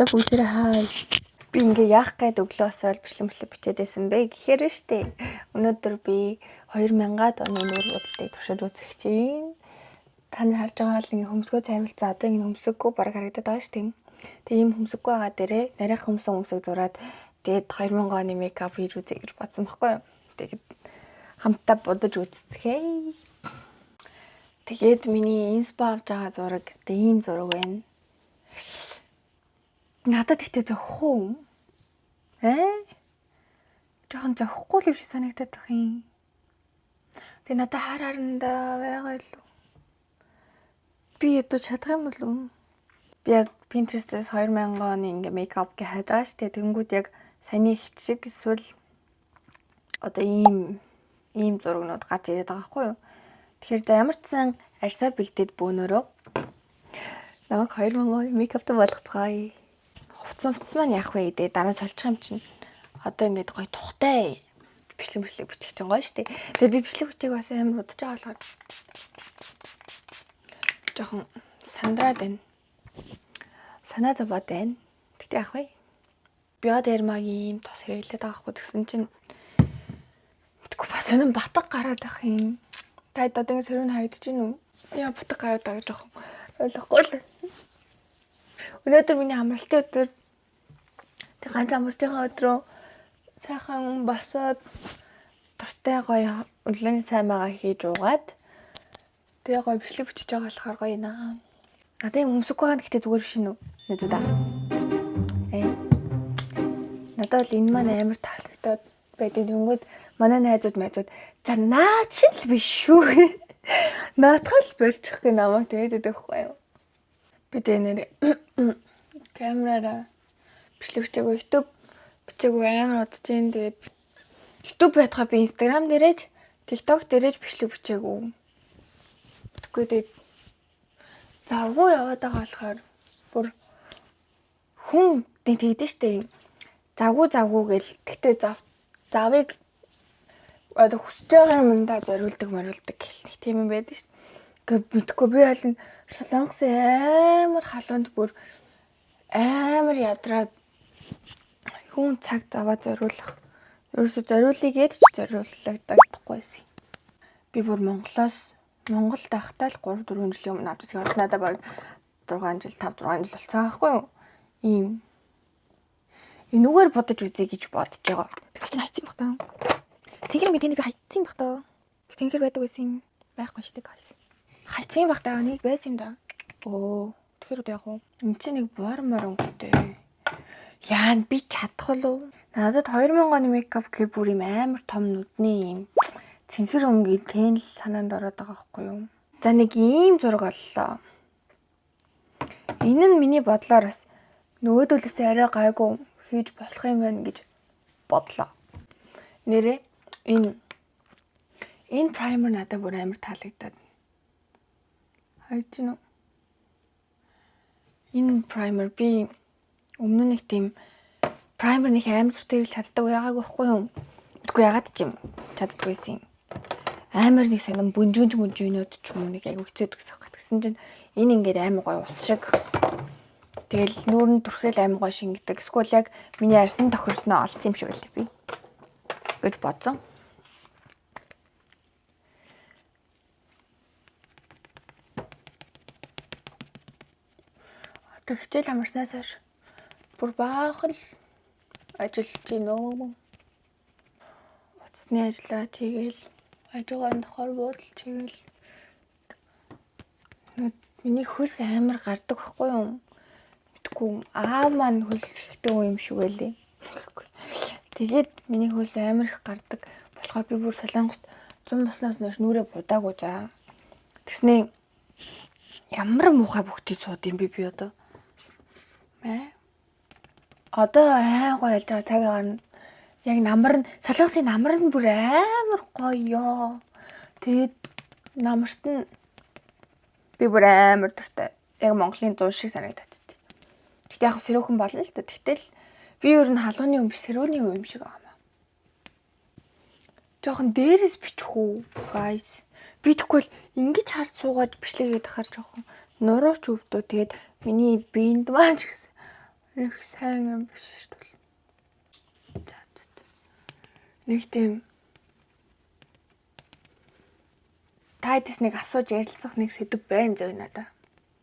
За бүгдээрээ хай. Би ингээ яах гээд өглөөсөө бичлэг бичээд байсан бэ гэхээр нь штэ. Өнөөдөр би 2000-аад оны нүүр бодлыг туршиж үзэх чинь. Та нар харж байгаа л ингээ хөмсгөө цаймалцсан одоо ингээ хөмсгөө баг харагдаад байгаа штэ. Тэгээ ийм хөмсгөө байгаа дээрээ нарийнх хөмсг зураад тэгээд 2000 оны мейкап хийж үзье гэж бодсон байхгүй юу. Тэгээд хамтдаа бодож үзцгээе. Тэгээд миний инспа авч байгаа зураг одоо ийм зураг байна. Надад ихтэй зөхгүй. Жохон зөхгүй л юм шиг санагдаад байх юм. Тэгээ надад хараарандаа байгаа илүү. Би ядуу чадах юм болов уу? Би яг Pinterest-ээс 2000 оны ингээ мейкап гэ хайж байгаа штэ. Тэнгүүд яг саяны их шиг эсвэл одоо ийм зурагнууд гарч ирээд байгаа байхгүй юу? Тэгэхээр за ямар ч сан арьсаа бэлдээд бөөнөрөө намайг 2000 оны мейкаптай болгоцгоё. Хувцас маань яах вэ гэдэг дараа нь солих юм чинь. Одоо ингээд гоё тухтай бичлэг бичих чинь гоё штэ. Тэгээ би бичлэг бичиг бас амар удаж байгаа болохоор жоохон сандраад байна. Санаа зовоод байна. Тэгтээ яах вэ? Био дермагийн тос хэрэглээд байгаа хгүй тэгсэн чинь мэдгүй бас өнөн батг гараад байх юм. Та одоо ингэ сөрөнд харагдаж байна уу? Яа батг гараад байгаа жоохон ойлгохгүй л. Өнөөдөр миний амралтын өдөр. Тэг ганц амралтынхаа өдрөө сайхан босоод туртай гоё өглөөний цаймаагаа хийж уугаад тэгээ гоё бичлэг бичиж байгаа болохоор гоё наа. Надад юм өмсөхгүй байгаа гэхдээ зүгээр биш нү. Нэзүүдаа. Надад л энэ маань амар таалагдаад байдаг. Тэнгүүд манай найзууд за наа чи л биш шүү. Наатахал болчих гэ намайг тэгээд өгөхгүй юу. Би тэ нэр камераараа бичлэг бичээгөө YouTube бичээгөө амар удаж юм. Тэгээд YouTube байтугай би Instagram дээрэж TikTok дээрэж бичлэг бичээгөө. Тэггүй тэгээд завгүй яваад байгаа болохоор бүр хүн тэгдэж штэ. Завгүй гэл тэгтээ завыг одоо хүсэж байгаа юмдаа зориулдаг гэх нэг тийм юм байдаг штэ. Гэхдээ мэдхгүй би аль нь Солонгосын амар халуунд бүр амар ядраад хүн цаг заваа зориулах. Ерөөсө зориулъя гээд ч зориулагддаггүйсэн. Би бүр Монголд байхдаа л 3-4 жилийн өмнө авч ирсэн. Надад баг 5-6 жил болцсон байхгүй юу? Ийм энүүгээр бодож үзье гэж бодож байгаа. Бигс нь хайцсан байх таа. Цэнгэр ингээд би хайцсан байх таа. Цэнгэр байдаг байсан юм байхгүй шүү дээ. Хайцсан байх таа. Нэг байсан юм да. Тэгэхээр яг уу. Энд чинь нэг морон өнгөтэй. Яа би чадах уу? Надад 2000 оны мейкап гэх бүр юм амар том нүдний юм. Цэнхэр өнгийн тэн л санаанд ороод байгаа байхгүй юу? За нэг ийм зураг оллоо. Энэ нь миний бодлоор бас нөгөөдөлөөс арай гайгүй хийж болох юм байна гэж бодлоо. Нэрээ энэ праймер надад бүр амар таалагдаад. Хайж гинөө. Энэ праймер би өмнө нэг тийм праймер нэг амар зүртэй хэлж чаддаг байгаагүй байхгүй юу? Мэдгүй яагаад ч юм чаддаггүйсэн. Амар нэг сонирн бүнжүүнүүд ч юм нэг айгу хэцүү гэсэн чинь энэ ингээд амар гоё ус шиг. Тэгэл нүүрэн түрхэл амар гоё шингэдэг. Эсвэл яг миний арьсан тохирсноо олцсон юм шиг л би гэж бодсон. Одоо хичээл амарснаас хойш бүр баахан л ажиллаж гинөө. Утасны ажиллаа чигээл ажгаар нохор буудал чигээл миний хөлс амар гардаг байхгүй юу? Мэдгүй аав маань хөлс ихтэй юм шиг байлээ. Тэгээд миний хөлс амар их гардаг болохоор би бүр Солонгост 100 болсноос хойш нүрээ будаагүй за. Тэгснээ ямар муухай бүгдийг сууд юм би одоо. Одоо гой ялж байгаа цаг агаар нь яг намар нь Солонгосын намар нь бүр амар гоё. Тэгээд намарт нь би бүр амар дуртай. Яг Монголын 100 шиг санагдаад байна. Тэгтээ яг сэрүүхэн болно л да. Тэгтэл би ер нь халууны юм биш сэрүүний юм шиг аа. Жохон дээрээс бичих үү, guys. Би тэгвэл ингэж харж суугаад бичлэгээд ахаар жохон нурууч өвдөө. Тэгээд миний биенд маань ч гэсэн Их сайн юм биш шүү дээ. Нэг тийм тайдс нэг асууж ярилцах нэг сэдв байна зөв надаа.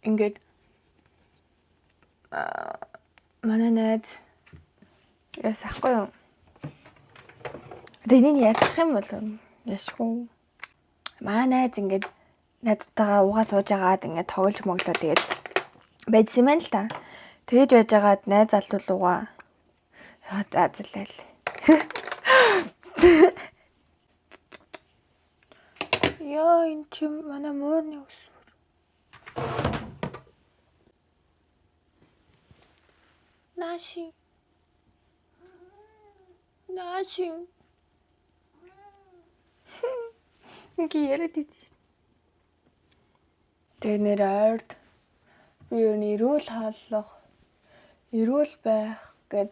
Ингээд манай найз ясахгүй юу? Тэнийг ярьчих юм бол яшгүй. Манай найз ингээд надтайгаа угаа сууж агаад ингээд тоглож моглоо тэгээд байжсэн юм л та. Тэгэж байжгаад найз алдуулуугаа заазлал. Яа энэ чи манай муурны өсвөр. Нааши. Гэрээд идэж. Тэгээ нэр ойрд би юу нэрүүл хааллах, эрүүл байх гэд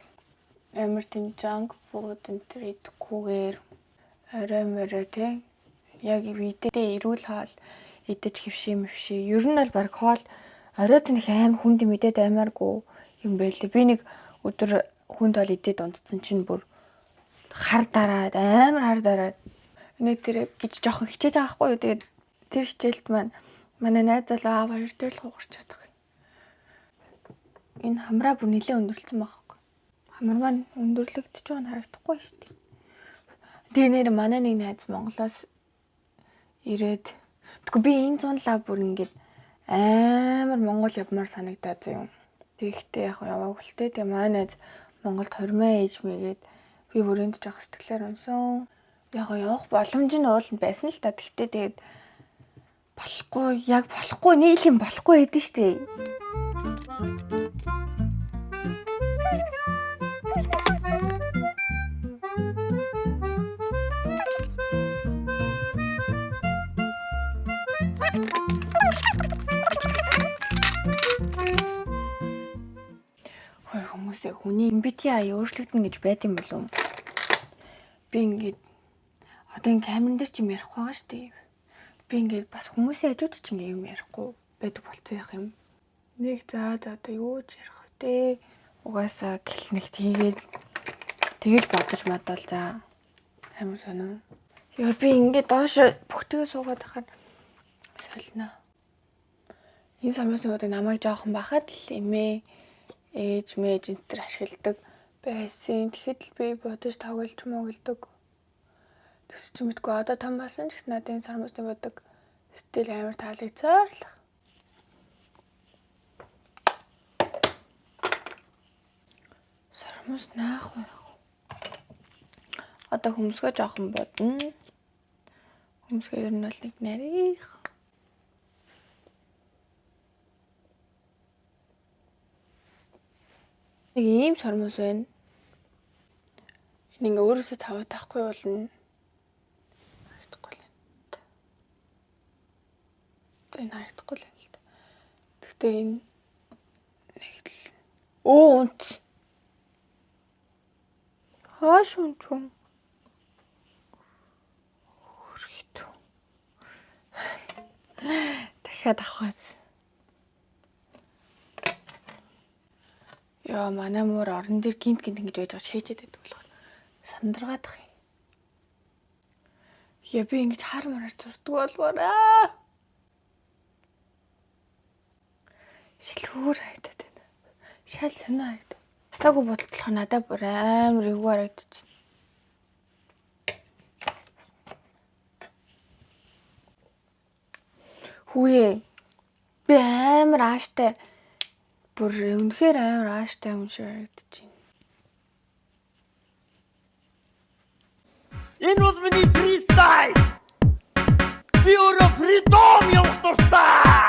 амар тийм junk food энэ идэхгүйгээр орой морой те яг видээ эрүүл хаал идэж хөвшээ. Ер нь бол баг хоол оройд нэг аим хүнд мэдээд аймааргүй юм байлээ. Би нэг өдөр хүнд бол идээд унтсан чинь бүр хар дараад нэг тэр гэж жоохон хичээж байгаа хгүй юу. Тэгээд тэр хичээлд манай найз залуу аав хоёр дээр л хугарч чадах. Энэ хамраа бүр нэлээ өндөрлсөн байгаа хгүй. Хамар маань өндөрлөгдөж байгаа нь харагдахгүй шүү дээ. Тэгээ нэр манай нэг найз Монголоос ирээд тэгвэл би энэ зунлаа бүр ингээд амар Монгол явмаар санагдаад юм. Тэгэхдээ яг яваагүй л те. Тэгээ манай найз Монголд хормоо ээж мэйгээд би бүрээнд жоох сэтгэлээр унсан. Яг явах боломж нь ууланд байсан л та. Тэгтээ тэгээд болохгүй нийлэн болохгүй хэдэн штэ. Хүмүүсээ хүний MBTI өөрчлөгдөн гэж байт юм болов уу? Би ингээд одоо энэ камерын дээр ч юм ярих байгаа шүү дээ. Би ингээд бас хүмүүсийн хажууд ч ингээд юм ярихгүй байдаг болцсон яах юм. Нэг за одоо юу ч ярих втэ. Угаасаа гэлнэг тэгэж бодож мадал за. Амар сонио. Яа би ингээд доош бүгтгээ суугаад ахаар солино. Энэ самбарын бодог намайг жоохон бахад л эмээ ээж энэ төр ашигладаг байсан. Тэгэхэд л би бодож тоглож моглдог. Тэс чи мэдгүй одоо том болсон ч гэсэн надад энэ сармасны бодог стил амар таалагдсаар л. Сармас наах байх. Одоо хөмсгөө жоохон бодно. Хөмсгөө ер нь бол нэг нарийнх. Нэг ийм сармас байна. Энэ ингээ өөрөөсөө цаваа тахгүй болно. Харагдахгүй л байна. Энэ харагдахгүй л байна л да. Гэхдээ энэ нэг л унт. Хааш унчун. Хөргөт. Дахиад авах. Яа манай мөр орон дээр гинт ингэж байж байгаа шийдээд байдаг болохоор сандаргаад ах юм. Яа би ингэж хар мараар зурдаг болвоо. Шилхүүр хайдаад байна. Шал сонио хайд. Асаагүй бодлохоо надад бүр амар эвгүй харагдаж байна. Хүүе. Би амар ааштай. Бүр үнэхээр амар ааштай юм шиг харагдаж байна. Энэ бол миний фристайл. Би өөрөө фридом явах дуртай.